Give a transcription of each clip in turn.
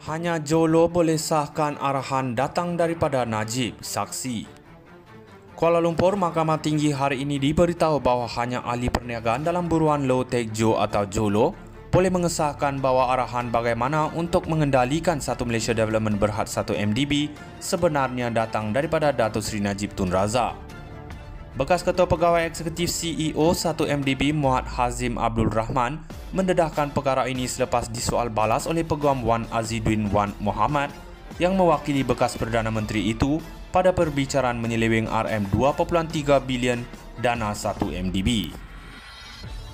Hanya Jolo boleh sahkan arahan datang daripada Najib, saksi. Kuala Lumpur, Mahkamah Tinggi hari ini diberitahu bahawa hanya ahli perniagaan dalam buruan Low Tech Jo atau Jolo boleh mengesahkan bahawa arahan bagaimana untuk mengendalikan Satu Malaysia Development Berhad 1 MDB sebenarnya datang daripada Datuk Seri Najib Tun Razak. Bekas Ketua Pegawai Eksekutif CEO 1 MDB Muhammad Hazim Abdul Rahman mendedahkan perkara ini selepas disoal balas oleh Peguam Wan Aziduddin Wan Muhammad yang mewakili bekas Perdana Menteri itu pada perbicaraan menyeleweng RM2.3 bilion dana 1 MDB.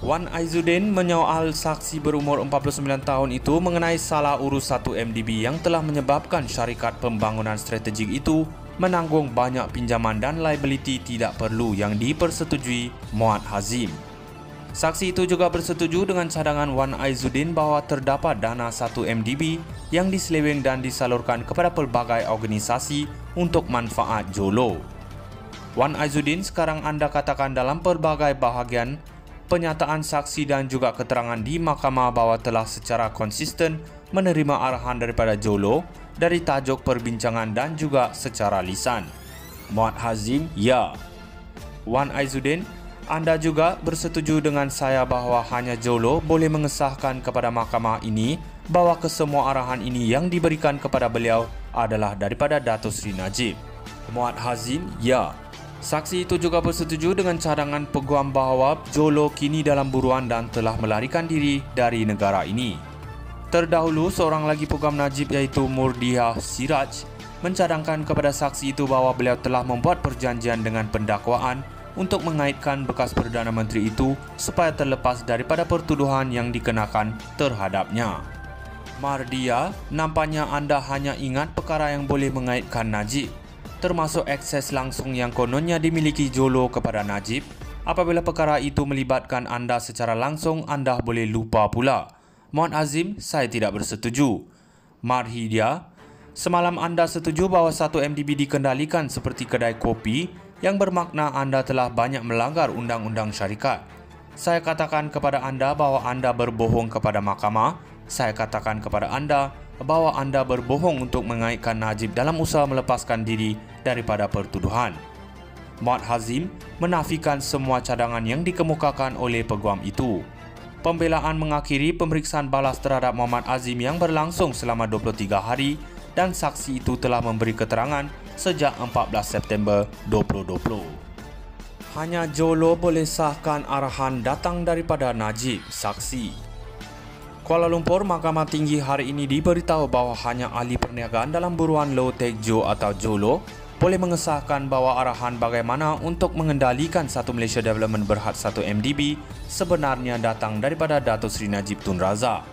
Wan Aziduddin menyoal saksi berumur 49 tahun itu mengenai salah urus 1 MDB yang telah menyebabkan syarikat pembangunan strategik itu menanggung banyak pinjaman dan liability tidak perlu yang dipersetujui Muhammad Hazim. Saksi itu juga bersetuju dengan cadangan Wan Aziduddin bahawa terdapat dana 1 MDB yang diseleweng dan disalurkan kepada pelbagai organisasi untuk manfaat Jolo. Wan Aziduddin sekarang anda katakan dalam pelbagai bahagian penyataan saksi dan juga keterangan di mahkamah bahawa telah secara konsisten menerima arahan daripada Jolo dari tajuk perbincangan dan juga secara lisan. Muhammad Hazim, ya. Wan Aziduddin, anda juga bersetuju dengan saya bahawa hanya Jolo boleh mengesahkan kepada mahkamah ini bahawa kesemua arahan ini yang diberikan kepada beliau adalah daripada Datuk Seri Najib. Muhammad Hazim, ya. Saksi itu juga bersetuju dengan cadangan peguam bahawa Jolo kini dalam buruan dan telah melarikan diri dari negara ini. Terdahulu, seorang lagi peguam Najib iaitu Murdiah Siraj mencadangkan kepada saksi itu bahawa beliau telah membuat perjanjian dengan pendakwaan untuk mengaitkan bekas Perdana Menteri itu supaya terlepas daripada pertuduhan yang dikenakan terhadapnya. Mardia, nampaknya anda hanya ingat perkara yang boleh mengaitkan Najib, termasuk akses langsung yang kononnya dimiliki Jolo kepada Najib. Apabila perkara itu melibatkan anda secara langsung, anda boleh lupa pula. Muhammad Azim, saya tidak bersetuju. Marhidia, semalam anda setuju bahawa 1 MDB dikendalikan seperti kedai kopi yang bermakna anda telah banyak melanggar undang-undang syarikat. Saya katakan kepada anda bahawa anda berbohong kepada mahkamah. Saya katakan kepada anda bahawa anda berbohong untuk mengaitkan Najib dalam usaha melepaskan diri daripada pertuduhan. Muhammad Hazim menafikan semua cadangan yang dikemukakan oleh peguam itu. Pembelaan mengakhiri pemeriksaan balas terhadap Muhammad Azim yang berlangsung selama 23 hari dan saksi itu telah memberi keterangan sejak 14 September 2020. Hanya Jolo boleh sahkan arahan datang daripada Najib, saksi. Kuala Lumpur, Mahkamah Tinggi hari ini diberitahu bahawa hanya ahli perniagaan dalam buruan Low Tech Jo atau Jolo boleh mengesahkan bahawa arahan bagaimana untuk mengendalikan Satu Malaysia Development Berhad 1 MDB sebenarnya datang daripada Datuk Seri Najib Tun Razak.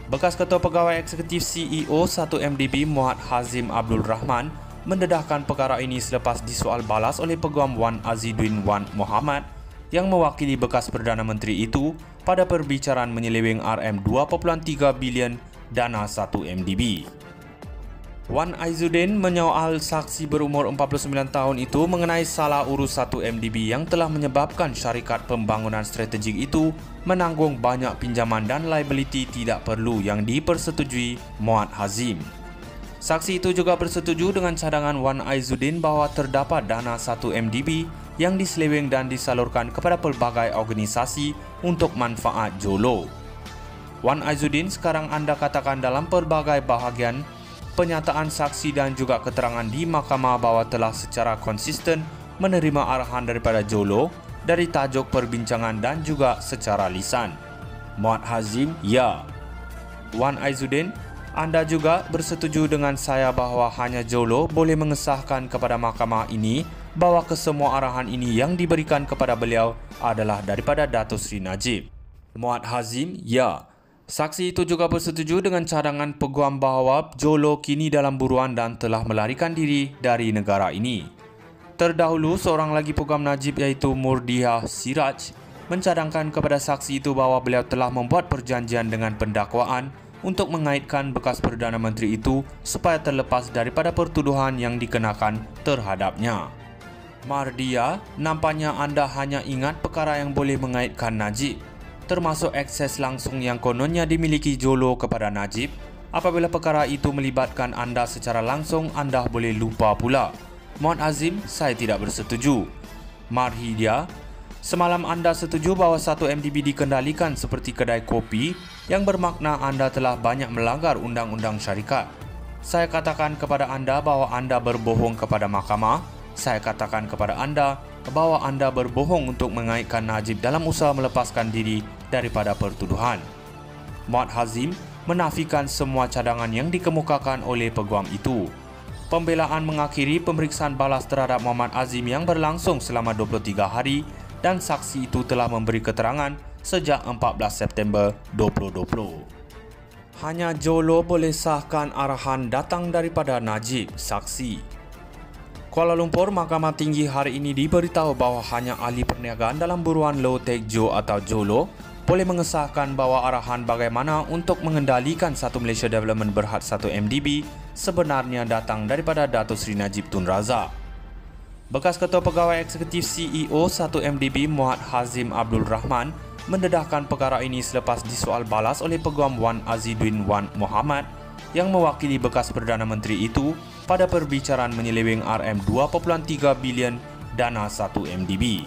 Bekas Ketua Pegawai Eksekutif CEO 1 MDB Muhammad Hazim Abdul Rahman mendedahkan perkara ini selepas disoal balas oleh Peguam Wan Aziduddin Wan Muhammad yang mewakili bekas Perdana Menteri itu pada perbicaraan menyeleweng RM2.3 bilion dana 1 MDB. Wan Aziduddin menyoal saksi berumur 49 tahun itu mengenai salah urus 1 MDB yang telah menyebabkan syarikat pembangunan strategik itu menanggung banyak pinjaman dan liability tidak perlu yang dipersetujui Muhammad Hazim. Saksi itu juga bersetuju dengan cadangan Wan Aziduddin bahawa terdapat dana 1 MDB yang diseleweng dan disalurkan kepada pelbagai organisasi untuk manfaat Jolo. Wan Aziduddin sekarang anda katakan dalam pelbagai bahagian penyataan saksi dan juga keterangan di mahkamah bahawa telah secara konsisten menerima arahan daripada Jolo dari tajuk perbincangan dan juga secara lisan. Muhammad Hazim, ya. Wan Aziduddin, anda juga bersetuju dengan saya bahawa hanya Jolo boleh mengesahkan kepada mahkamah ini bahawa kesemua arahan ini yang diberikan kepada beliau adalah daripada Datuk Seri Najib. Muhammad Hazim, ya. Saksi itu juga bersetuju dengan cadangan peguam bahawa Jolo kini dalam buruan dan telah melarikan diri dari negara ini. Terdahulu, seorang lagi peguam Najib iaitu Murdiah Siraj mencadangkan kepada saksi itu bahawa beliau telah membuat perjanjian dengan pendakwaan untuk mengaitkan bekas Perdana Menteri itu supaya terlepas daripada pertuduhan yang dikenakan terhadapnya. Mardia, nampaknya anda hanya ingat perkara yang boleh mengaitkan Najib, termasuk akses langsung yang kononnya dimiliki Jolo kepada Najib. Apabila perkara itu melibatkan anda secara langsung, anda boleh lupa pula. Muhammad Azim, saya tidak bersetuju. Marhidia, semalam anda setuju bahawa 1 MDB dikendalikan seperti kedai kopi yang bermakna anda telah banyak melanggar undang-undang syarikat. Saya katakan kepada anda bahawa anda berbohong kepada mahkamah. Saya katakan kepada anda bahawa anda berbohong untuk mengaitkan Najib dalam usaha melepaskan diri daripada pertuduhan. Muhammad Hazim menafikan semua cadangan yang dikemukakan oleh peguam itu. Pembelaan mengakhiri pemeriksaan balas terhadap Muhammad Azim yang berlangsung selama 23 hari dan saksi itu telah memberi keterangan sejak 14 September 2020. Hanya Jolo boleh sahkan arahan datang daripada Najib, saksi. Kuala Lumpur, Mahkamah Tinggi hari ini diberitahu bahawa hanya ahli perniagaan dalam buruan Low Tech Jo atau Jolo boleh mengesahkan bahawa arahan bagaimana untuk mengendalikan Satu Malaysia Development Berhad 1 MDB sebenarnya datang daripada Datuk Seri Najib Tun Razak. Bekas Ketua Pegawai Eksekutif CEO 1 MDB Muhammad Hazim Abdul Rahman mendedahkan perkara ini selepas disoal balas oleh Peguam Wan Aziduddin Wan Muhammad yang mewakili bekas Perdana Menteri itu pada perbicaraan menyeleweng RM2.3 bilion dana 1 MDB.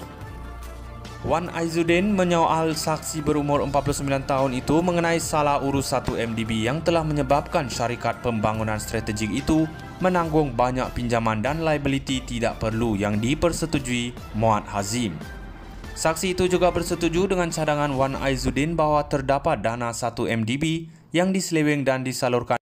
Wan Aziduddin menyoal saksi berumur 49 tahun itu mengenai salah urus 1 MDB yang telah menyebabkan syarikat pembangunan strategik itu menanggung banyak pinjaman dan liability tidak perlu yang dipersetujui Muhammad Hazim. Saksi itu juga bersetuju dengan cadangan Wan Aziduddin bahawa terdapat dana 1 MDB yang diseleweng dan disalurkan